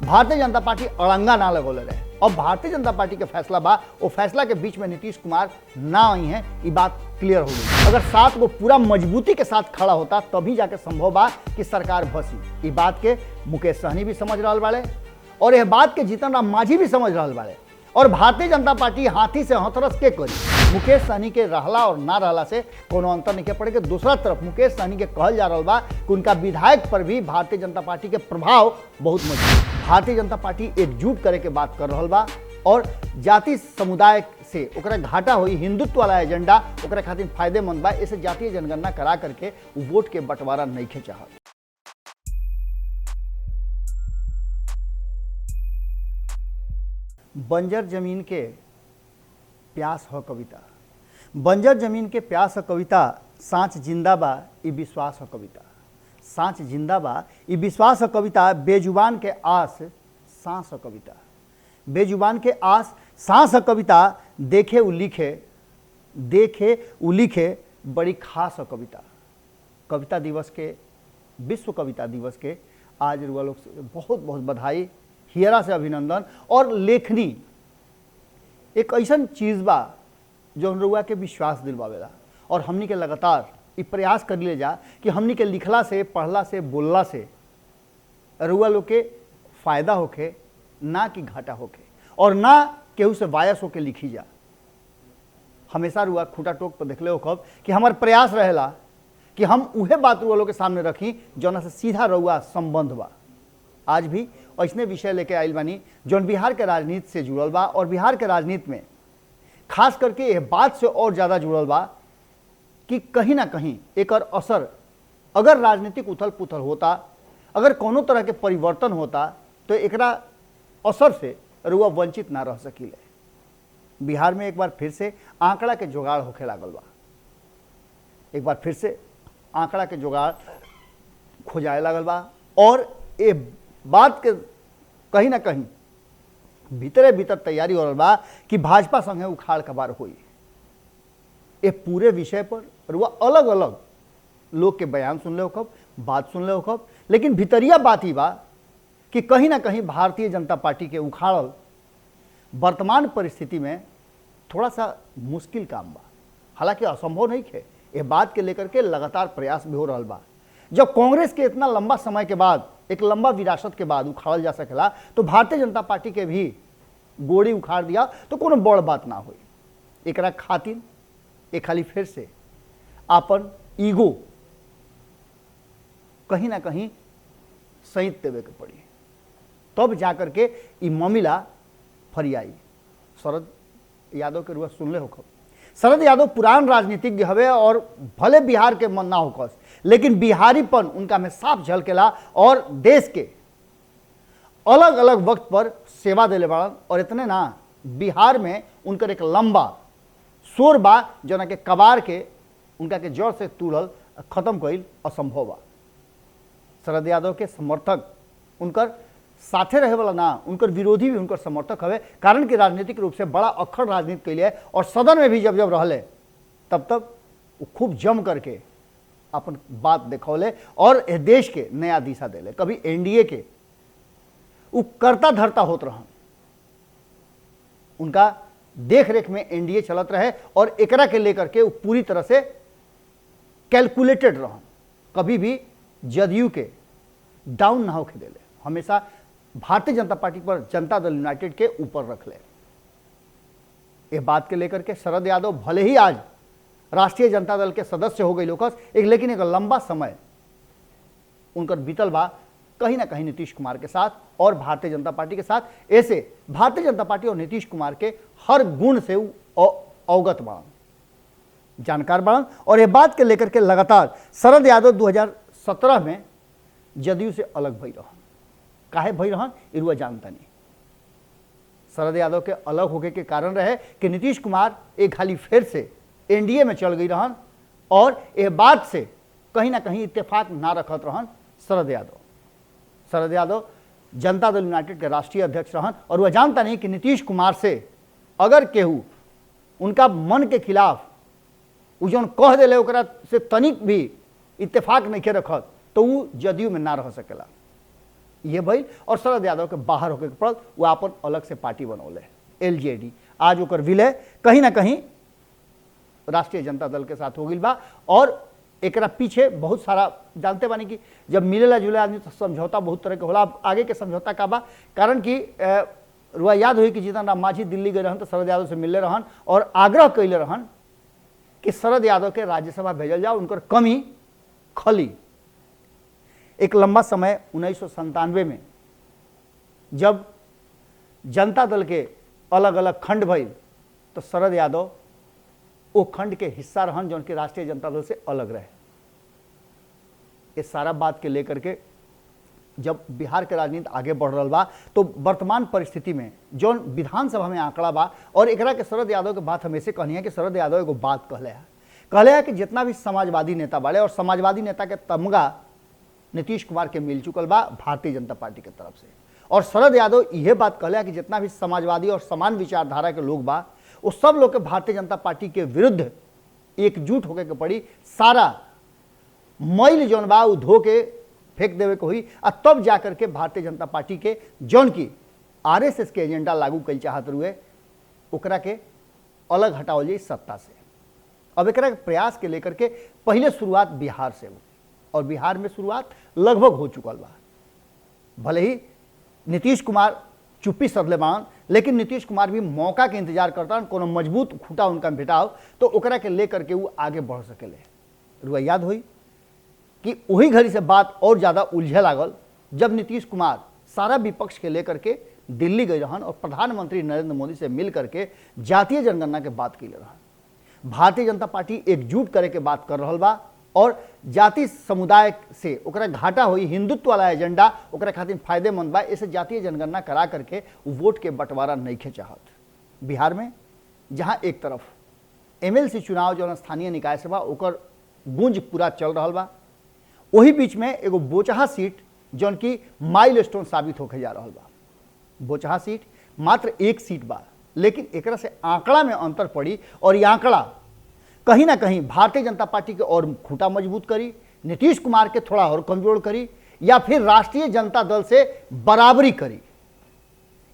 Bharatiya Janata party अड़ंगा ना लगोले रहे। अब भारतीय जनता पार्टी के फैसला बा, वो फैसला के बीच में नीतीश कुमार ना आई हैं, ये बात क्लियर हो गई। अगर सात को पूरा मजबूती के साथ खड़ा होता तभी जाके संभव बा कि सरकार बसी। ये बात के मुकेश सहनी भी समझ रहा बाड़े और यह बात के जीतन राम मांझी भी समझ रहा बाड़े। और भारतीय जनता पार्टी हाथी से हथरस के करी। मुकेश सहनी के रहला और ना रहला से कोनो अंतर नहीं पड़े कि दूसरा तरफ मुकेश सहनी के कहल जा रहा बा कि उनका विधायक पर भी भारतीय जनता पार्टी के प्रभाव बहुत मजबूत। भारतीय जनता पार्टी एकजुट करे के बात कर रहा बा और जाति समुदाय से ओकरा घाटा हुई हिंदुत्व वाला एजेंडा ओकरा खातिर फायदेमंद बा। इसे जातीय जनगणना करा करके वोट के बंटवारा नहीं खे चाहत। बंजर जमीन के प्यास हो कविता, बंजर जमीन के प्यास हो कविता, सांच जिंदा बा ई विश्वास हो कविता, सांच जिंदा बा ई विश्वास हो कविता, बेजुबान के आस सांस हो कविता, बेजुबान के आस सांस हो कविता, देखे उ लिखे बड़ी खास हो कविता। कविता दिवस के, विश्व कविता दिवस के आज रुआ लोग से बहुत बहुत बधाई, हियरा से अभिनंदन। और लेखनी एक ऐसा चीज़ बा जो रुआ के विश्वास दिलवावेला और हमनी के लगातार ये प्रयास कर ले जा कि हमनी के लिखला से, पढ़ला से, बोलला से रुआ लोग के फायदा होके, ना कि घाटा होके, और ना केहू से बायस होके लिखी जा। हमेशा रुआ खूटा टोक पर देखले हो कब कि हमार प्रयास रहेला कि हम उहे बात रुआ लोग के सामने रखी जौना से सीधा रुआ संबंध बा। आज भी ऐसने विषय लेके आइल बानी जौन बिहार के राजनीति से जुड़ल बा और बिहार के राजनीति में खास करके यह बात से और ज़्यादा जुड़ल बा कि कहीं ना कहीं एक असर अगर राजनीतिक उथल पुथल होता, अगर कोनो तरह के परिवर्तन होता तो एकरा असर से रुआ वंचित ना रह सकीले। बिहार में एक बार फिर से आंकड़ा के जुगाड़ होखे लागल बा, एक बार फिर से आंकड़ा के जुगाड़ खोजाए लागल बा और ये बात के कहीं ना कहीं भीतरे भीतर तैयारी हो रहा बा कि भाजपा संगे उखाड़ कबार हुई। ये पूरे विषय पर रुआ अलग अलग लोग के बयान सुन ले हो, बात सुन ले हो, लेकिन भीतरिया बात ही बा कि कहीं ना कहीं भारतीय जनता पार्टी के उखाड़ल वर्तमान परिस्थिति में थोड़ा सा मुश्किल काम बा। हालांकि असंभव नहीं है, ये बात के लेकर के लगातार प्रयास भी हो रहा बा। जब कांग्रेस के इतना लंबा समय के बाद, एक लंबा विरासत के बाद उखाड़ल जा सकेला तो भारतीय जनता पार्टी के भी गोड़ी उखाड़ दिया तो कोनो बड़ बात ना हुई। एकरा खातिर एक खाली फिर से अपन ईगो कहीं ना कहीं सहित देवे के पड़ी, तब जाकर के ई मामला फरियाई। शरद यादव के रुआ सुनले होखब, शरद यादव पुरान राजनीतिज्ञ हवे और भले बिहार के मन ना होकस, लेकिन बिहारीपन उनका में साफ झलकेला और देश के अलग अलग वक्त पर सेवा देले बाड़न। और इतने ना, बिहार में उनकर एक लंबा शोर बा जना के कबार के उनका के जड़ से तूड़ल खत्म कईल असंभव बा। शरद यादव के समर्थक उनकर साथे रहे वाला ना, उनकर विरोधी भी उनकर समर्थक हवे, कारण कि राजनीतिक रूप से बड़ा अखड़ राजनीति कैले और सदन में भी जब जब रहले तब तब वो खूब जम करके अपन बात देखौले और देश के नया दिशा देले। कभी एनडीए के वो करता धरता होत रहन, उनका देख रेख में एनडीए चलत रहे और एकरा के लेकर के वो पूरी तरह से कैलकुलेटेड रहन, कभी भी जदयू के डाउन ना होके देले, हमेशा भारतीय जनता पार्टी पर जनता दल यूनाइटेड के ऊपर रख ले। ये बात के लेकर के शरद यादव भले ही आज राष्ट्रीय जनता दल के सदस्य हो गए लोकस, लेकिन एक लंबा समय उनकर बीतल बा कहीं ना कहीं नीतीश कुमार के साथ और भारतीय जनता पार्टी के साथ। ऐसे भारतीय जनता पार्टी और नीतीश कुमार के हर गुण से अवगत बाड़न, जानकार बाड़न। और ये बात के लेकर के लगातार शरद यादव 2017 में जदयू से अलग भई रहन। काहे भई रहन इरुआ जानता नहीं। शरद यादव के अलग होके के कारण रहे कि नीतीश कुमार एक खाली फिर से एनडीए में चल गई रहन और यह बात से कहीं ना कहीं इत्तेफाक ना रखत रहन शरद यादव। शरद यादव जनता दल यूनाइटेड के राष्ट्रीय अध्यक्ष रहन और वह जानता नहीं कि नीतीश कुमार से अगर केहू उनका मन के खिलाफ उ जौन कह दिले ओकरा से तनिक भी इत्तेफाक नहीं के रखत तो वो जदयू में ना रह सकेला। ये भइल और शरद यादव के बाहर होके पड़ल, वो अपन अलग से पार्टी बनौले एलजेडी। आज ओकर विलय कहीं ना कहीं राष्ट्रीय जनता दल के साथ हो गई बा। और एकरा पीछे बहुत सारा जानते बानी कि जब मिलेला जुले आदमी तो समझौता बहुत तरह के होला। आगे के समझौता का बा, कारण कि रुआ याद हुई कि जीतन राम मांझी दिल्ली गए रहन तो शरद यादव से मिलले रहन और आग्रह कैले रहन कि शरद यादव के राज्यसभा भेजल जाओ, उनकर कमी खली। एक लंबा समय 1997 में जब जनता दल के अलग अलग खंड भइल तो शरद यादव वो खंड के हिस्सा रहन जौन कि राष्ट्रीय जनता दल से अलग रहे। इस सारा बात के लेकर के जब बिहार के राजनीति आगे बढ़ रहा बा तो वर्तमान परिस्थिति में जौन विधानसभा में आंकड़ा बा और एकरा के शरद यादव के बात हमेशा कहनी है कि शरद यादव एगो बात कहले है कि जितना भी समाजवादी नेता बाड़े और समाजवादी नेता के तमगा नीतीश कुमार के मिल चुकल बा भारतीय जनता पार्टी के तरफ से। और शरद यादव यह बात कहले है कि जितना भी समाजवादी और समान विचारधारा के लोग बा वो सब लोग के भारतीय जनता पार्टी के विरुद्ध एकजुट होके के पड़ी, सारा मैल जौन बा उ धो के फेंक देवे के हुई और तब जाकर के भारतीय जनता पार्टी के जौन की आरएसएस के एजेंडा लागू कल चाहत रुए ओकरा के अलग हटावल जाए सत्ता से। अब एकरा के प्रयास के लेकर के पहले शुरुआत बिहार से हो और बिहार में शुरुआत लगभग हो चुकल बा। भले ही नीतीश कुमार चुप्पी सधले बान, लेकिन नीतीश कुमार भी मौका के इंतजार करता, कोनो मजबूत खूटा उनका भेटाओ तो ओकरा के लेकर के वो आगे बढ़ सकेले। रुआ याद हुई कि वही घड़ी से बात और ज़्यादा उलझे लागल जब नीतीश कुमार सारा विपक्ष के लेकर के दिल्ली गए रहन और प्रधानमंत्री नरेंद्र मोदी से मिल करके जातीय जनगणना के बात कैले रहन। भारतीय जनता पार्टी एकजुट करे के बात कर रहा बा और जाति समुदाय से ओकरा घाटा हुई, हिंदुत्व वाला एजेंडा ओकरा खातिर फायदेमंद बा, ऐसे जातीय जनगणना करा करके वोट के बंटवारा नहीं खे चाहत। बिहार में जहाँ एक तरफ एमएलसी चुनाव जो स्थानीय निकाय से बा ओकर गूंज पूरा चल रहा बा, वही बीच में एगो बोचहा सीट जौन की माइलस्टोन साबित होके जा रहा बा। बोचहा सीट मात्र एक सीट बा, लेकिन एकरा से आंकड़ा में अंतर पड़ी और ये आंकड़ा कहीं ना कहीं भारतीय जनता पार्टी के और खूंटा मजबूत करी, नीतीश कुमार के थोड़ा और कमजोर करी या फिर राष्ट्रीय जनता दल से बराबरी करी।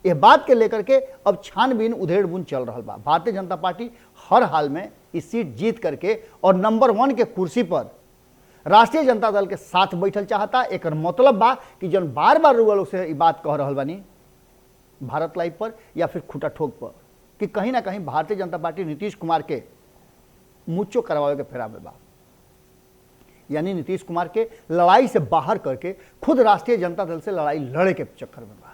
ये बात के लेकर के अब छानबीन उधेड़-बुन चल रहा बा। भारतीय जनता पार्टी हर हाल में इस सीट जीत करके और नंबर 1 के कुर्सी पर राष्ट्रीय जनता दल के साथ बैठल चाहता। एक मतलब बा कि जन बार बार रुआ लोग से बात कह रहा बानी भारत लाइव पर या फिर खूटा ठोक पर कि कहीं ना कहीं भारतीय जनता पार्टी नीतीश कुमार के मुच्चो करवावे के फेरा में बा, यानी नीतीश कुमार के लड़ाई से बाहर करके खुद राष्ट्रीय जनता दल से लड़ाई लड़े के चक्कर में बा।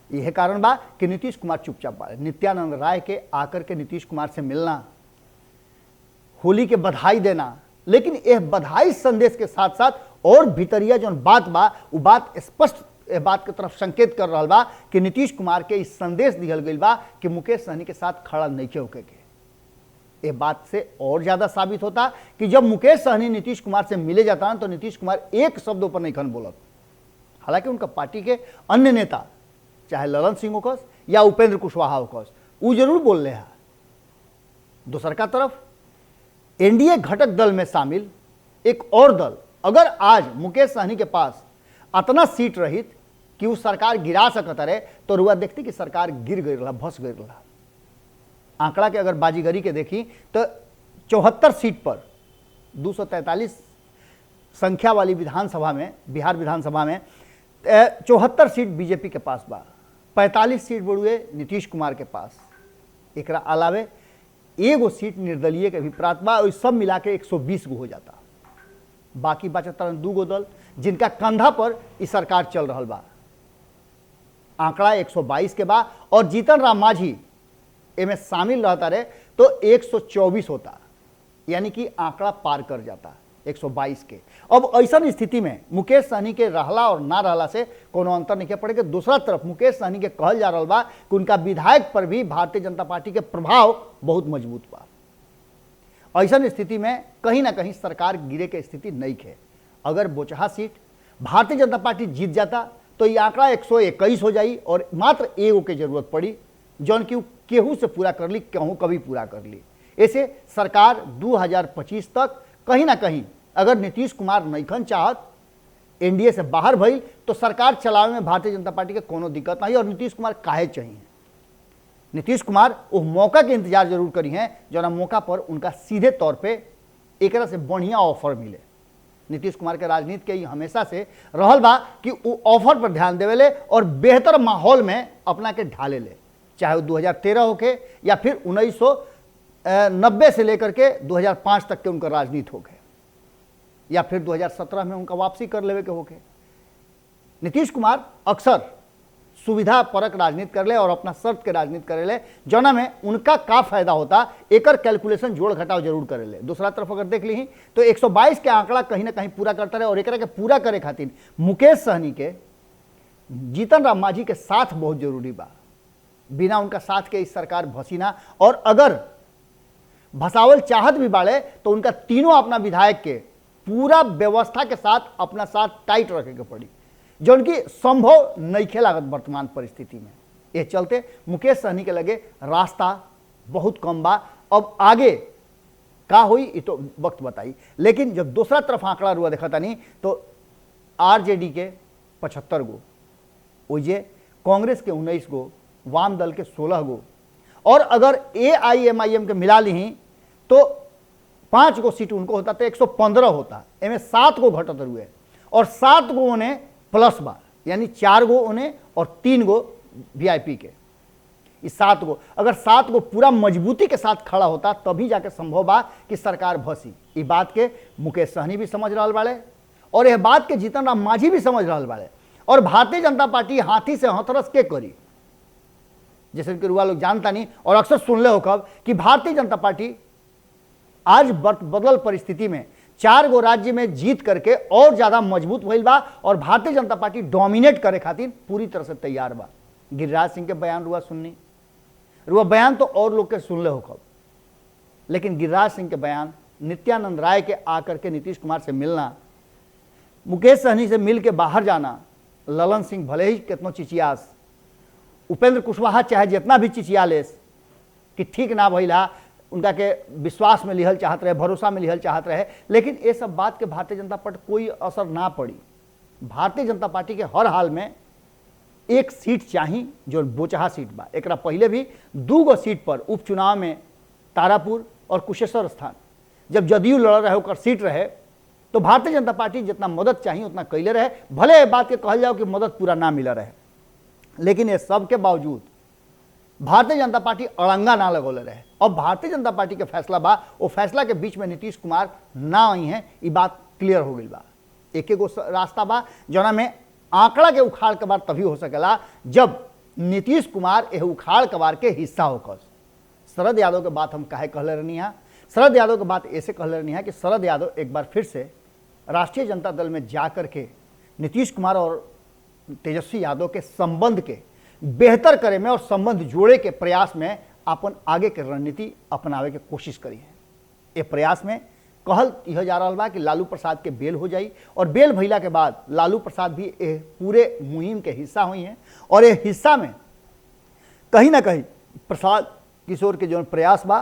यह कारण बा कि नीतीश कुमार चुपचाप बा। नित्यानंद राय के आकर के नीतीश कुमार से मिलना, होली के बधाई देना, लेकिन यह बधाई संदेश के साथ साथ और भीतरिया जो बात बा वो बात स्पष्ट बात के तरफ संकेत कर रहा बा कि नीतीश कुमार के इस संदेश दिहल गई बा कि मुकेश सहनी के साथ खड़ा नहीं के होके के। ये बात से और ज्यादा साबित होता कि जब मुकेश सहनी नीतीश कुमार से मिले जाता है तो नीतीश कुमार एक शब्द पर नहीं खन बोलत। हालांकि उनका पार्टी के अन्य नेता चाहे ललन सिंह होकस या उपेंद्र कुशवाहा होकस वो जरूर बोल रहे हैं। दूसर का तरफ एनडीए घटक दल में शामिल एक और दल अगर आज मुकेश सहनी के पास अतना सीट रहित कि वो सरकार गिरा सकता रहे तो रुआ देखती कि सरकार गिर गई रहा, भस गई रहा। आंकड़ा के अगर बाजीगरी के देखी तो 74 सीट पर 243 संख्या वाली विधानसभा में, बिहार विधानसभा में 74 सीट बीजेपी के पास बा, 45 सीट बड़ुए नीतीश कुमार के पास। एकरा अलावे एगो सीट निर्दलीय के भी प्राप्त बा और सब मिला के 120 गो हो जाता। बाकी बचता 2 गो दल जिनका कंधा पर इस सरकार चल रहा बा। आंकड़ा 122 के बा और जीतन राम मांझी एमे शामिल रहता रहे तो 124 होता, यानी कि आंकड़ा पार कर जाता 122 के। अब ऐसा स्थिति में मुकेश सहनी के रहला और ना रहला से कोनो अंतर नहीं पड़ेगा। दूसरा तरफ मुकेश सहनी के कहल जा रहा बा कि उनका विधायक पर भी भारतीय जनता पार्टी के प्रभाव बहुत मजबूत बा। ऐसा स्थिति में कहीं ना कहीं सरकार गिरे के स्थिति नहीं है। अगर बोचहा सीट भारतीय जनता पार्टी जीत जाता तो ये आंकड़ा 121 हो जाई और मात्र एगो के जरूरत पड़ी जौन की केहू से पूरा कर ली, कहूँ कभी पूरा कर ली। ऐसे सरकार 2025 तक कहीं ना कहीं अगर नीतीश कुमार नईखन चाहत एनडीए से बाहर भइल तो सरकार चलावे में भारतीय जनता पार्टी के कोनो दिक्कत नहीं। और नीतीश कुमार काहे चाहिए? नीतीश कुमार वो मौका के इंतजार जरूर करी हैं जो मौका पर उनका सीधे तौर पे एक से बढ़िया ऑफर मिले। नीतीश कुमार के राजनीति के हमेशा से रहल बा कि वो ऑफर पर ध्यान देवेले और बेहतर माहौल में अपना के ढाले ले, चाहे वो 2013 होके या फिर 1990 से लेकर के 2005 तक के उनका राजनीति हो गए, या फिर 2017 में उनका वापसी कर लेवे के होके। नीतीश कुमार अक्सर सुविधा परक राजनीति कर ले और अपना शर्त के राजनीति करे ले, जौना में उनका का फायदा होता एकर कैलकुलेशन जोड़ घटाव जरूर करे ले। दूसरा तरफ अगर देख ली तो 122 के आंकड़ा कहीं ना कहीं पूरा करता रहे और एकरा के पूरा करे खातिर मुकेश सहनी के जीतन राम मांझी के साथ बहुत जरूरी बा। बिना उनका साथ के इस सरकार भसीना, और अगर भसावल चाहत भी बाड़े तो उनका तीनों अपना विधायक के पूरा व्यवस्था के साथ अपना साथ टाइट रखे के पड़ी, जो उनकी संभव नहीं लागत वर्तमान परिस्थिति में। ये चलते मुकेश सहनी के लगे रास्ता बहुत कम बा। अब आगे का हुई ये तो वक्त बताई, लेकिन जब दूसरा तरफ आंकड़ा रुआ देखा था नहीं तो आरजेडी के 75 गो, ओजे कांग्रेस के 19 गो, वाम दल के 16 गो, और अगर AIMIM के मिला ली तो 5 गो सीट उनको होता तो 115 होता। इनमें 7 गो घटत रुए और 7 गो उन्हें प्लस बा, यानी 4 गो उन्हें और 3 गो VIP के। इस 7 गो अगर 7 गो पूरा मजबूती के साथ खड़ा होता तभी जाके संभव बा कि सरकार भसी। इस बात के मुकेश सहनी भी समझ रहा बाड़े और यह बात के जीतन राम मांझी भी समझ रहा बाड़े। और भारतीय जनता पार्टी हाथी से हथरस के करी, जैसे कि रुआ लोग जानता नहीं और अक्सर सुन ले हो कब कि भारतीय जनता पार्टी आज बदल परिस्थिति में 4 गो राज्य में जीत करके और ज्यादा मजबूत भइल बा और भारतीय जनता पार्टी डोमिनेट करे खातिर पूरी तरह से तैयार बा। गिरिराज सिंह के बयान रुआ सुननी, रुआ बयान तो और लोग के सुन ले हो कब, लेकिन गिरिराज सिंह के बयान, नित्यानंद राय के आकर के नीतीश कुमार से मिलना, मुकेश सहनी से मिल के बाहर जाना, ललन सिंह भले ही कितनो चिचियास, उपेंद्र कुशवाहा चाहे जितना भी चिचिया लेस कि ठीक ना भइला, उनका के विश्वास में लिहल चाहत रहे, भरोसा में लिहल चाहत रहे, लेकिन ये सब बात के भारतीय जनता पार्टी कोई असर ना पड़ी। भारतीय जनता पार्टी के हर हाल में एक सीट चाहिए जो बोचहा सीट बा। एक पहले भी 2 गो सीट पर उपचुनाव में तारापुर और कुशेश्वर स्थान जब जदयू लड़ रहे होकर सीट रहे तो भारतीय जनता पार्टी जितना मदद चाहिए उतना कैले रहे। भले ये बात के कहल जाओ कि मदद पूरा ना मिला रहे, लेकिन ये सब के बावजूद भारतीय जनता पार्टी अड़ंगा ना लगोले रहे। अब भारतीय जनता पार्टी के फैसला बा, वो फैसला के बीच में नीतीश कुमार ना आई हैं, ये बात क्लियर हो गई बा। एक एगो रास्ता बा जना में आंकड़ा के उखाड़ कबार तभी हो सकेला जब नीतीश कुमार यह उखाड़ कबार के हिस्सा होकर। शरद यादव के बात हम काहे कहले रहनी है, शरद यादव के बात ऐसे कहले रहनी है कि शरद यादव एक बार फिर से राष्ट्रीय जनता दल में जाकर के नीतीश कुमार और तेजस्वी यादव के संबंध के बेहतर करे में और संबंध जोड़े के प्रयास में अपन आगे के रणनीति अपनावे के कोशिश करी है। ये प्रयास में कहल यह जा रहा बा कि लालू प्रसाद के बेल हो जाई और बेल भइला के बाद लालू प्रसाद भी पूरे मुहिम के हिस्सा हुई हैं और ये हिस्सा में कहीं ना कहीं प्रसाद किशोर के जो प्रयास बा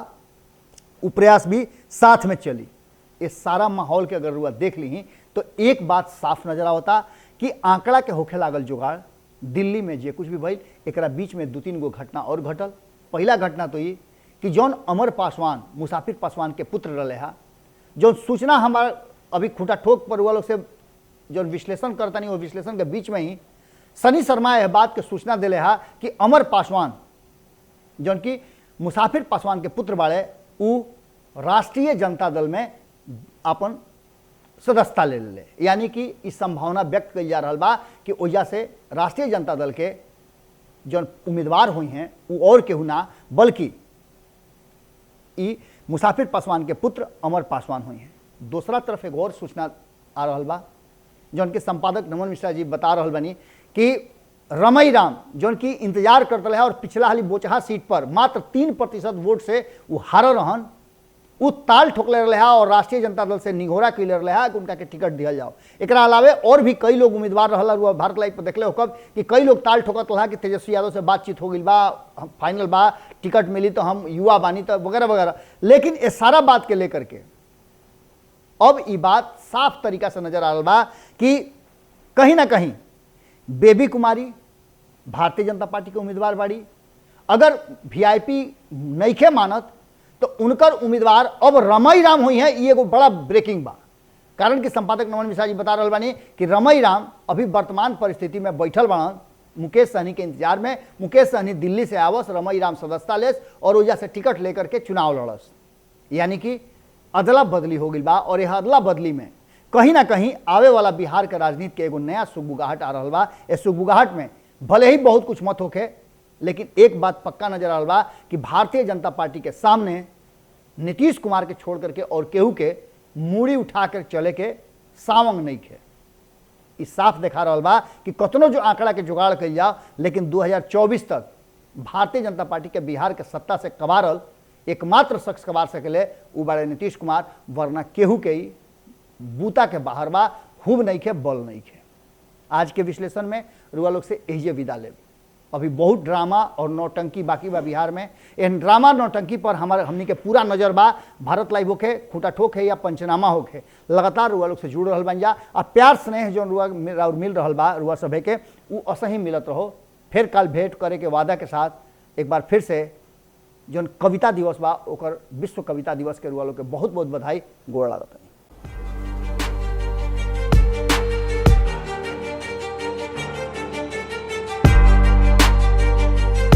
वो प्रयास भी साथ में चली। ये सारा माहौल के अगर रुआ देख ली तो एक बात साफ नजर आवता कि आंकड़ा के होखे लागल जुगाड़ दिल्ली में जे कुछ भी भइल एकरा बीच में 2-3 गो घटना और घटल। पहला घटना तो ये कि जौन अमर पासवान मुसाफिर पासवान के पुत्र रहे हा, जो सूचना हमारा अभी खूटा ठोक पर हुआ लोग से जो विश्लेषण करता नहीं वो विश्लेषण के बीच में ही सनी शर्मा यह बात के सूचना दिले हा कि अमर पासवान जौन की मुसाफिर पासवान के पुत्र बाड़े उ राष्ट्रीय जनता दल में अपन सदस्यता ले ले, यानी कि इस संभावना व्यक्त कई जा रहा बा कि वजह से राष्ट्रीय जनता दल के जो उम्मीदवार हुई हैं वो और केहू ना बल्कि ई मुसाफिर पासवान के पुत्र अमर पासवान हुई हैं। दूसरा तरफ एक और सूचना आ रहा बा जौन के संपादक नमन मिश्रा जी बता रहा बनी कि रमई राम जौन की इंतजार करते रहे और पिछला हाली बोचहा सीट पर मात्र 3% वोट से वो हार रहन, वो ताल ठोकले रहे और राष्ट्रीय जनता दल से निघोरा कैले रहे कि उनका के टिकट दिया जाओ। एक अलावे और भी कई लोग उम्मीदवार रहा भारत लाइव पर देखले हो कब कि कई लोग ताल ठोकत रहा कि तेजस्वी यादव से बातचीत हो गई बा, फाइनल बा, टिकट मिली तो हम युवा बानी तो वगैरह वगैरह। लेकिन ये सारा बात के लेकर के अब ये बात साफ तरीका से नजर आ रहा बा कि कहीं ना कहीं बेबी कुमारी भारतीय जनता पार्टी के उम्मीदवार बाड़ी। अगर वीआईपी नइखे मानत तो उनकर उम्मीदवार अब रमई राम हुई है। ये एगो बड़ा ब्रेकिंग बा, कारण कि संपादक नमन मिश्रा जी बता रहे बानी कि रमई राम अभी वर्तमान परिस्थिति में बैठल बाड़न मुकेश सहनी के इंतजार में। मुकेश सहनी दिल्ली से आवस, रमई राम सदस्यता लेस और वजह से टिकट लेकर के चुनाव लड़स, यानी कि अदला बदली हो गई बा। और यह अदला बदली में कहीं ना कहीं आवे वाला बिहार के राजनीति के एगो नया सुगबुगाहट आ रहा बा। इस सुगबुगाहट में भले ही बहुत कुछ मत होखे, लेकिन एक बात पक्का नजर आ रहा बा कि भारतीय जनता पार्टी के सामने नीतीश कुमार के छोड़ करके और केहू के मूड़ी उठा कर चले के सावंग नहीं खे। इस साफ देखा रहा बा कि कतनो जो आंकड़ा के जुगाड़ कल जाओ, लेकिन 2024 तक भारतीय जनता पार्टी के बिहार के सत्ता से कबारल एकमात्र शख्स कबार सकेले उ बारे नीतीश कुमार, वरना केहू के ही बूता के बाहर बा, खूब नहीं खे, बल नहीं खे। आज के विश्लेषण में रुआ लोग से यही विदा ले। अभी बहुत ड्रामा और नौटंकी बाकी बा बिहार में। इन ड्रामा नौटंकी पर हमनी के पूरा नजर बा। भारत लाइव होके, खूटा ठोक है या पंचनामा होके, लगातार रुआ लोग से जुड़ रहा बन जा। आ प्यार स्नेह जो रुआ मिल रहा बा रुआ सभे के, वो असही मिलत रहो। फिर कल भेंट करे के वादा के साथ एक बार फिर से जो कविता दिवस बा, ओकर विश्व कविता दिवस के रुआ लोग के बहुत बहुत बधाई, गोड़ लागत है।